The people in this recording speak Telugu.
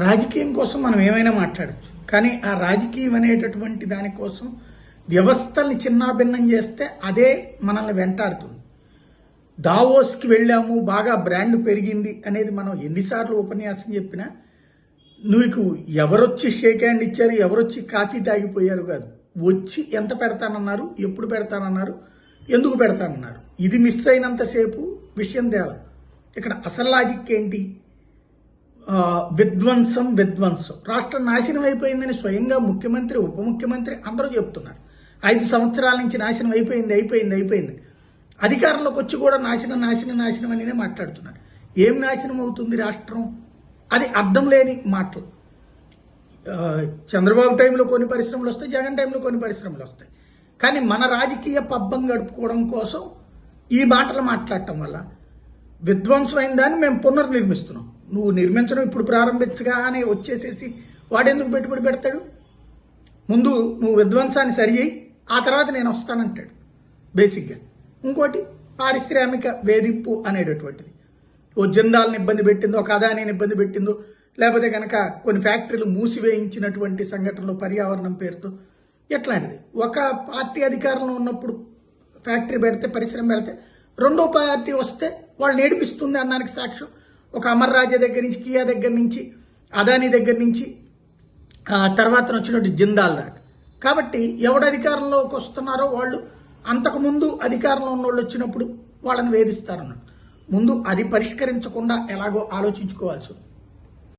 రాజకీయం కోసం మనం ఏమైనా మాట్లాడచ్చు, కానీ ఆ రాజకీయం అనేటటువంటి దానికోసం వ్యవస్థల్ని చిన్నాభిన్నం చేస్తే అదే మనల్ని వెంటాడుతుంది. దావోస్కి వెళ్ళాము, బాగా బ్రాండ్ పెరిగింది అనేది మనం ఎన్నిసార్లు ఉపన్యాసం చెప్పినా నీకు ఎవరొచ్చి షేక్ హ్యాండ్ ఇచ్చారు, ఎవరొచ్చి కాఫీ తాగిపోయారు కాదు, వచ్చి ఎంత పెడతానన్నారు, ఎప్పుడు పెడతానన్నారు, ఎందుకు పెడతానన్నారు. ఇది మిస్ అయినంతసేపు విషయం తేలం. ఇక్కడ అసలు లాజిక్ ఏంటి? విధ్వంసం. రాష్ట్రం నాశనం అయిపోయిందని స్వయంగా ముఖ్యమంత్రి, ఉప ముఖ్యమంత్రి అందరూ చెప్తున్నారు. 5 సంవత్సరాల నుంచి నాశనం అయిపోయింది. అధికారంలోకి వచ్చి కూడా నాశనం అనినే మాట్లాడుతున్నారు. ఏం నాశనం అవుతుంది రాష్ట్రం? అది అర్థం లేని మాటలు. చంద్రబాబు టైంలో కొన్ని పరిశ్రమలు వస్తాయి, జగన్ టైంలో కొన్ని పరిశ్రమలు వస్తాయి. కానీ మన రాజకీయ పబ్బం గడుపుకోవడం కోసం ఈ మాటలు మాట్లాడటం వల్ల విధ్వంసమైన దాన్ని మేము పునర్నిర్మిస్తున్నాం. నువ్వు నిర్మించడం ఇప్పుడు ప్రారంభించగా అని వచ్చేసేసి వాడెందుకు పెట్టుబడి పెడతాడు? ముందు నువ్వు విధ్వంసాన్ని సరి చేయి, ఆ తర్వాత నేను వస్తానంటాడు బేసిక్గా. ఇంకోటి పారిశ్రామిక వేధింపు అనేటటువంటిది. ఓ జిందాల్ని ఇబ్బంది పెట్టిందో, ఒక అదానీని ఇబ్బంది పెట్టిందో, లేకపోతే కనుక కొన్ని ఫ్యాక్టరీలు మూసివేయించినటువంటి సంఘటనలు పర్యావరణం పేరుతో ఎట్లాంటిది. ఒక పార్టీ అధికారంలో ఉన్నప్పుడు ఫ్యాక్టరీ పెడితే, పరిశ్రమ పెడితే, రెండో పార్టీ వస్తే వాళ్ళు నేర్పిస్తుంది అన్నానికి సాక్ష్యం ఒక అమర్ రాజా దగ్గర నుంచి, కియా దగ్గర నుంచి, అదానీ దగ్గర నుంచి తర్వాత వచ్చినట్టు జిందాల్ దాకా. కాబట్టి ఎవడు అధికారంలోకి వస్తున్నారో వాళ్ళు అంతకుముందు అధికారంలో ఉన్న వాళ్ళు వచ్చినప్పుడు వాళ్ళని వేధిస్తారన్నాడు. ముందు అది పరిష్కరించకుండా ఎలాగో ఆలోచించుకోవాల్సి ఉంది.